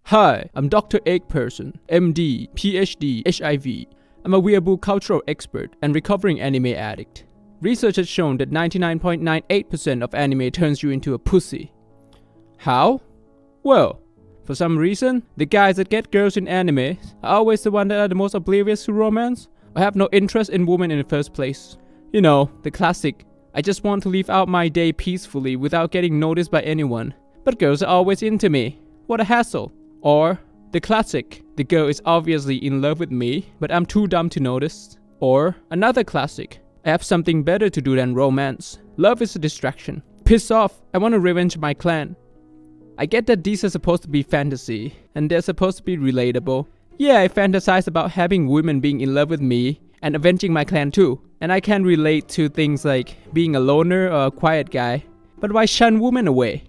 Hi, I'm Dr. Egg Person, MD, PhD, HIV. I'm a weeaboo cultural expert and recovering anime addict. Research has shown that 99.98% of anime turns you into a pussy. How? Well, for some reason, the guys that get girls in anime are always the ones that are the most oblivious to romance or have no interest in women in the first place. You know, the classic, I just want to live out my day peacefully without getting noticed by anyone, but girls are always into me. What a hassle. Or the classic, the girl is obviously in love with me, but I'm too dumb to notice. Or another classic, I have something better to do than romance. Love is a distraction. Piss off, I want to revenge my clan. I get that these are supposed to be fantasy, and they're supposed to be relatable. Yeah, I fantasize about having women being in love with me and avenging my clan too. And I can relate to things like being a loner or a quiet guy. But why shun women away?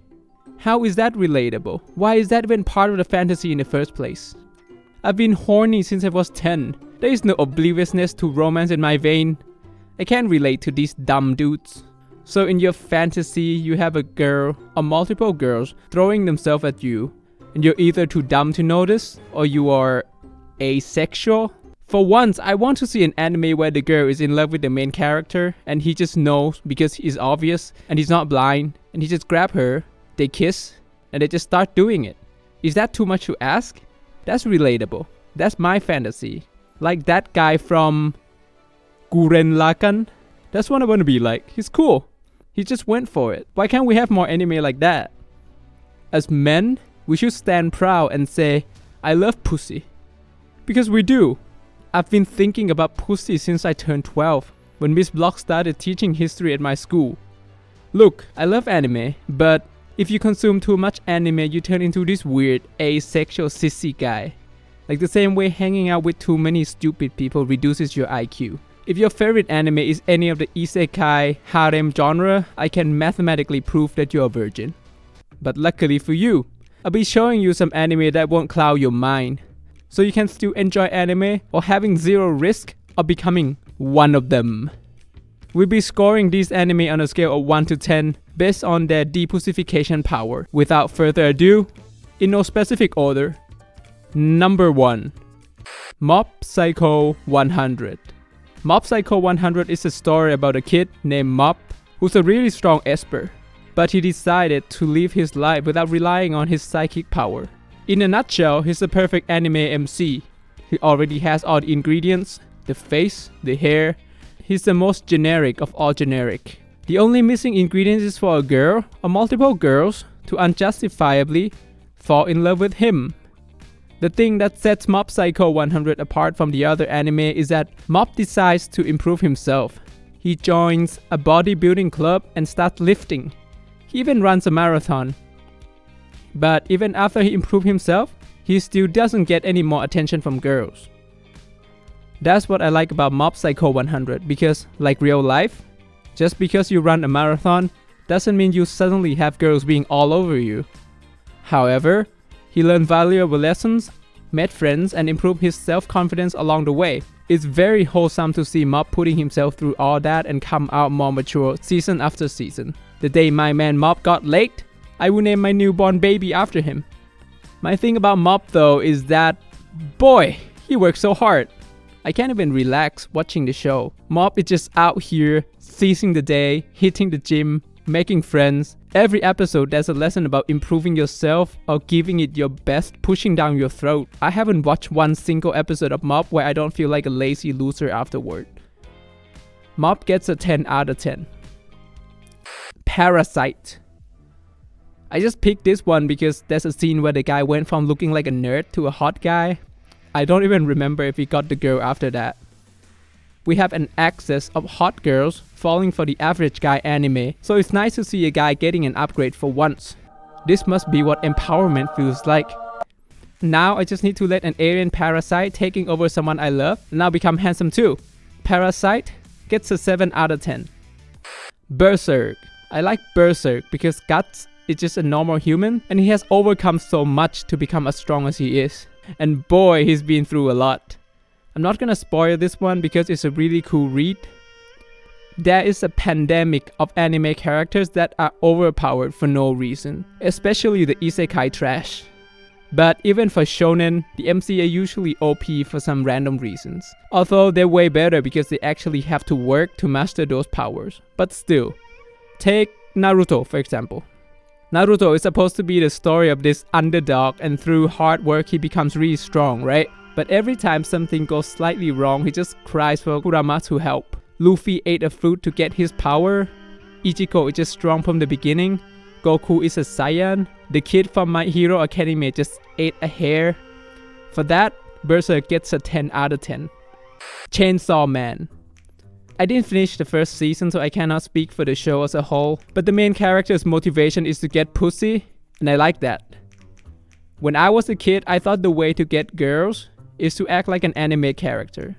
How is that relatable? Why is that even part of the fantasy in the first place? I've been horny since I was 10. There is no obliviousness to romance in my vein. I can't relate to these dumb dudes. So in your fantasy, you have a girl or multiple girls throwing themselves at you, and you're either too dumb to notice or you are asexual. For once, I want to see an anime where the girl is in love with the main character and he just knows because it's obvious and he's not blind and he just grab her, they kiss, and they just start doing it. Is that too much to ask? That's relatable. That's my fantasy. Like that guy from Gurren Lagann. That's what I want to be like. He's cool. He just went for it. Why can't we have more anime like that? As men, we should stand proud and say, I love pussy. Because we do. I've been thinking about pussy since I turned 12, when Miss Block started teaching history at my school. Look, I love anime, but if you consume too much anime, you turn into this weird, asexual sissy guy. Like the same way hanging out with too many stupid people reduces your IQ. If your favorite anime is any of the isekai, harem genre, I can mathematically prove that you're a virgin. But luckily for you, I'll be showing you some anime that won't cloud your mind. So you can still enjoy anime while having zero risk of becoming one of them. We'll be scoring these anime on a scale of 1 to 10 based on their depussification power. Without further ado, in no specific order. Number 1. Mob Psycho 100. Mob Psycho 100 is a story about a kid named Mob who's a really strong esper, but he decided to live his life without relying on his psychic power. In a nutshell, he's a perfect anime MC. He already has all the ingredients, the face, the hair. He's the most generic of all generic. The only missing ingredient is for a girl or multiple girls to unjustifiably fall in love with him. The thing that sets Mob Psycho 100 apart from the other anime is that Mob decides to improve himself. He joins a bodybuilding club and starts lifting. He even runs a marathon. But even after he improved himself, he still doesn't get any more attention from girls. That's what I like about Mob Psycho 100 because, like real life, just because you run a marathon doesn't mean you suddenly have girls being all over you. However, he learned valuable lessons, met friends, and improved his self-confidence along the way. It's very wholesome to see Mob putting himself through all that and come out more mature season after season. The day my man Mob got late, I will name my newborn baby after him. My thing about Mob though is that, boy, he works so hard. I can't even relax watching the show. Mob is just out here, seizing the day, hitting the gym, making friends. Every episode there's a lesson about improving yourself or giving it your best, pushing down your throat. I haven't watched one single episode of Mob where I don't feel like a lazy loser afterward. Mob gets a 10 out of 10. Parasite. I just picked this one because there's a scene where the guy went from looking like a nerd to a hot guy. I don't even remember if he got the girl after that. We have an excess of hot girls falling for the average guy anime, so it's nice to see a guy getting an upgrade for once. This must be what empowerment feels like. Now I just need to let an alien parasite taking over someone I love and now become handsome too. Parasite gets a 7 out of 10. Berserk. I like Berserk because Guts is just a normal human and he has overcome so much to become as strong as he is. And boy, he's been through a lot. I'm not gonna spoil this one because it's a really cool read. There is a pandemic of anime characters that are overpowered for no reason, especially the isekai trash. But even for shonen, the MC are usually OP for some random reasons. Although they're way better because they actually have to work to master those powers. But still, take Naruto for example. Naruto is supposed to be the story of this underdog, and through hard work he becomes really strong, right? But every time something goes slightly wrong, he just cries for Kurama to help. Luffy ate a fruit to get his power. Ichigo is just strong from the beginning. Goku is a Saiyan. The kid from My Hero Academia just ate a hair. For that, Berserk gets a 10 out of 10. Chainsaw Man. I didn't finish the first season, so I cannot speak for the show as a whole, but the main character's motivation is to get pussy, and I like that. When I was a kid, I thought the way to get girls is to act like an anime character.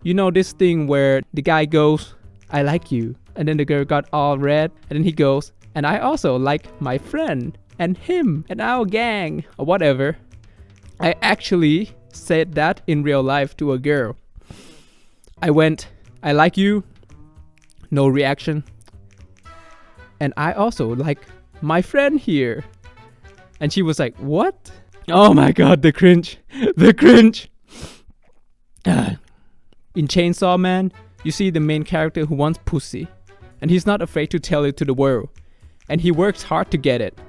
You know this thing where the guy goes, "I like you," and then the girl got all red, and then he goes, "And I also like my friend, and him, and our gang," or whatever. I actually said that in real life to a girl. I went, "I like you," no reaction. "And I also like my friend here." And she was like, "What?" Oh my god, the cringe. The cringe. In Chainsaw Man, you see the main character who wants pussy. And he's not afraid to tell it to the world. And he works hard to get it.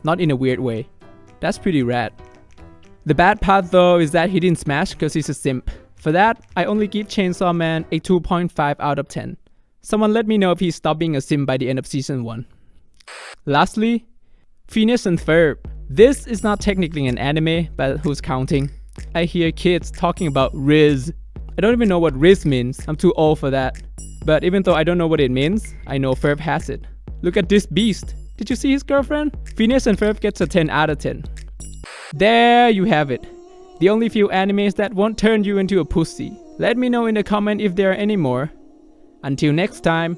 Not in a weird way. That's pretty rad. The bad part though is that he didn't smash because he's a simp. For that, I only give Chainsaw Man a 2.5 out of 10. Someone let me know if he stopped being a simp by the end of season 1. Lastly, Phineas and Ferb. This is not technically an anime, but who's counting? I hear kids talking about Riz. I don't even know what Riz means. I'm too old for that. But even though I don't know what it means, I know Ferb has it. Look at this beast. Did you see his girlfriend? Phineas and Ferb gets a 10 out of 10. There you have it. The only few animes that won't turn you into a pussy. Let me know in the comment if there are any more. Until next time.